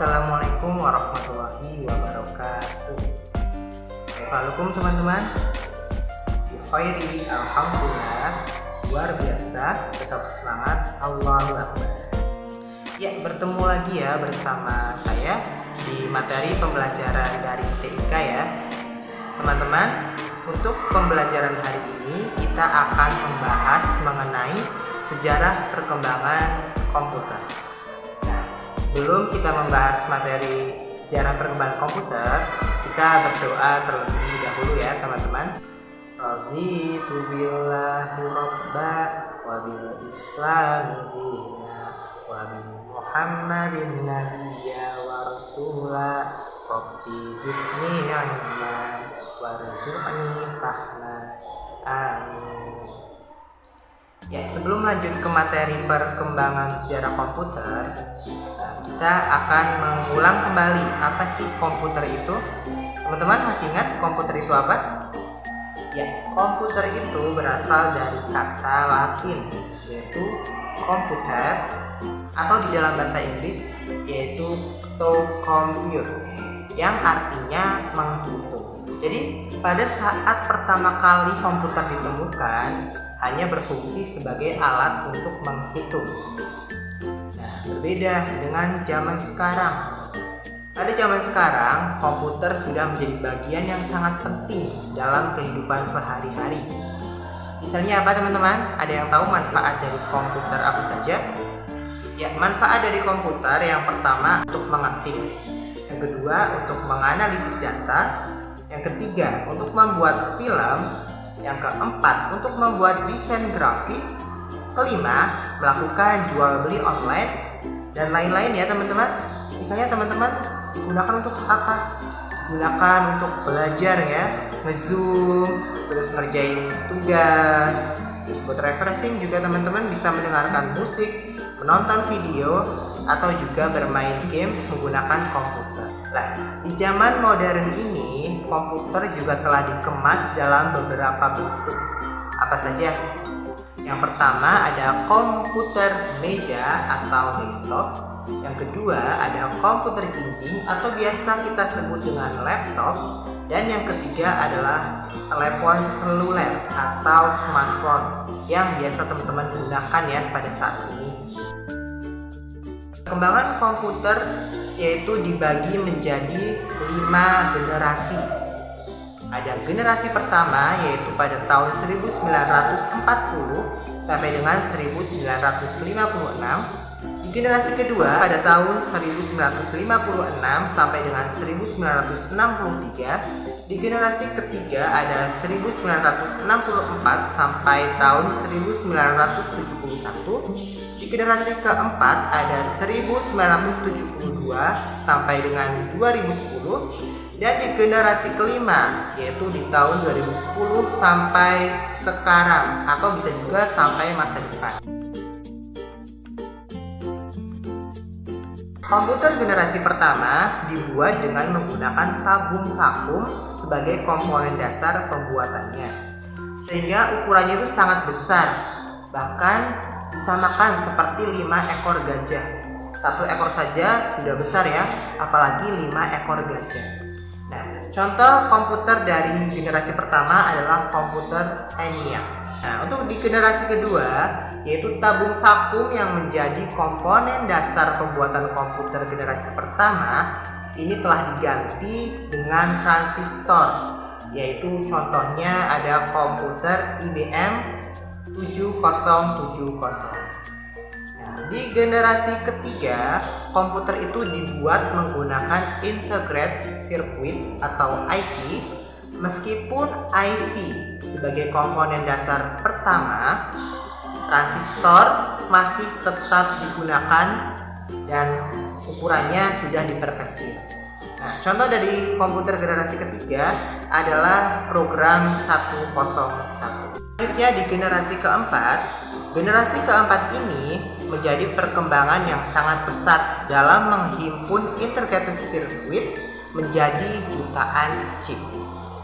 Assalamualaikum warahmatullahi wabarakatuh. Assalamualaikum teman-teman. Bikhairi, alhamdulillah. Luar biasa, tetap semangat. Allahu Akbar. Ya, bertemu lagi ya bersama saya di materi pembelajaran dari TIK ya. Teman-teman, untuk pembelajaran hari ini kita akan membahas mengenai sejarah perkembangan komputer. Sebelum kita membahas materi sejarah perkembangan komputer, kita berdoa terlebih dahulu ya teman-teman. Raditu billahi robba wa bil islami dina wa bi muhammadin nabiyya wa rasula rabbi zidni ilman warzuqni fahma amin. Ya, sebelum lanjut ke materi perkembangan sejarah komputer, kita akan mengulang kembali apa sih komputer itu. Teman-teman masih ingat komputer itu apa? Ya, komputer itu berasal dari kata Latin yaitu computer, atau di dalam bahasa Inggris yaitu to compute, yang artinya menghitung. Jadi pada saat pertama kali komputer ditemukan hanya berfungsi sebagai alat untuk menghitung. Berbeda dengan zaman sekarang. Pada zaman sekarang, komputer sudah menjadi bagian yang sangat penting dalam kehidupan sehari-hari. Misalnya apa teman-teman? Ada yang tahu manfaat dari komputer apa saja? Ya, manfaat dari komputer yang pertama untuk mengetik, yang kedua untuk menganalisis data, yang ketiga untuk membuat film, yang keempat untuk membuat desain grafis, kelima melakukan jual beli online, dan lain-lain ya teman-teman. Misalnya teman-teman gunakan untuk apa? Gunakan untuk belajar ya, nge-zoom, terus ngerjain tugas, terus buat refreshing juga teman-teman bisa mendengarkan musik, menonton video, atau juga bermain game menggunakan komputer. Nah, di zaman modern ini komputer juga telah dikemas dalam beberapa bentuk. Apa saja? Yang pertama ada komputer meja atau desktop. Yang kedua ada komputer jinjing atau biasa kita sebut dengan laptop. Dan yang ketiga adalah telepon seluler atau smartphone yang biasa teman-teman gunakan ya pada saat ini. Perkembangan komputer yaitu dibagi menjadi 5 generasi. Ada generasi pertama yaitu pada tahun 1940 sampai dengan 1956. Di generasi kedua pada tahun 1956 sampai dengan 1963. Di generasi ketiga ada 1964 sampai tahun 1971. Di generasi keempat ada 1972 sampai dengan 2010. Dan di generasi kelima yaitu di tahun 2010 sampai sekarang, atau bisa juga sampai masa depan. Komputer generasi pertama dibuat dengan menggunakan tabung vakum sebagai komponen dasar pembuatannya, sehingga ukurannya itu sangat besar, bahkan disamakan seperti 5 ekor gajah. 1 ekor saja sudah besar ya, apalagi 5 ekor gajah. Nah, contoh komputer dari generasi pertama adalah komputer ENIAC. Nah, untuk di generasi kedua yaitu tabung vakum yang menjadi komponen dasar pembuatan komputer generasi pertama, ini telah diganti dengan transistor, yaitu contohnya ada komputer IBM 7070. Di generasi ketiga, komputer itu dibuat menggunakan integrated circuit atau IC. Meskipun IC sebagai komponen dasar pertama, transistor masih tetap digunakan dan ukurannya sudah diperkecil. Nah, contoh dari komputer generasi ketiga adalah program 101. Selanjutnya di generasi keempat. Generasi keempat ini menjadi perkembangan yang sangat pesat dalam menghimpun integrated circuit menjadi jutaan chip.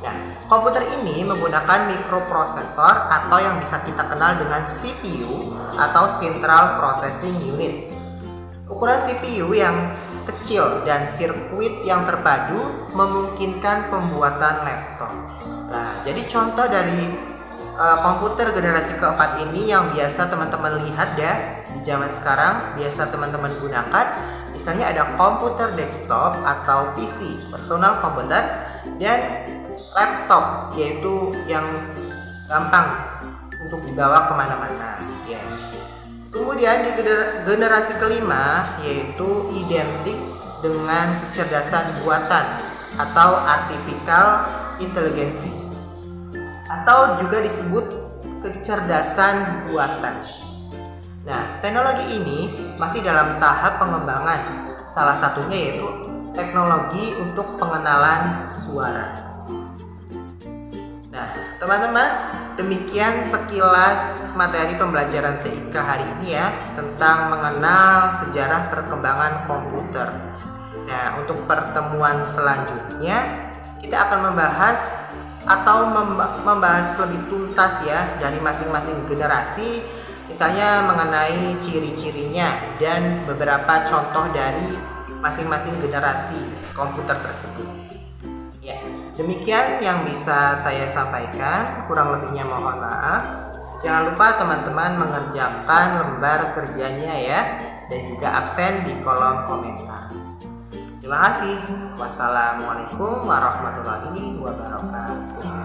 Nah, komputer ini menggunakan mikroprosesor atau yang bisa kita kenal dengan CPU atau Central Processing Unit. Ukuran CPU yang kecil dan sirkuit yang terpadu memungkinkan pembuatan laptop. Nah, jadi contoh dari komputer generasi keempat ini yang biasa teman-teman lihat ya di zaman sekarang, biasa teman-teman gunakan, misalnya ada komputer desktop atau PC, personal computer, dan laptop, yaitu yang gampang untuk dibawa kemana-mana ya. Kemudian di generasi kelima, yaitu identik dengan kecerdasan buatan atau artificial intelligence, atau juga disebut kecerdasan buatan. Nah, teknologi ini masih dalam tahap pengembangan. Salah satunya yaitu teknologi untuk pengenalan suara. Nah, teman-teman, demikian sekilas materi pembelajaran TIK hari ini ya, tentang mengenal sejarah perkembangan komputer. Nah, untuk pertemuan selanjutnya kita akan membahas lebih tuntas ya dari masing-masing generasi, misalnya mengenai ciri-cirinya dan beberapa contoh dari masing-masing generasi komputer tersebut. Ya, demikian yang bisa saya sampaikan, kurang lebihnya mohon maaf. Jangan lupa teman-teman mengerjakan lembar kerjanya ya, dan juga absen di kolom komentar. Terima kasih. Wassalamualaikum warahmatullahi wabarakatuh.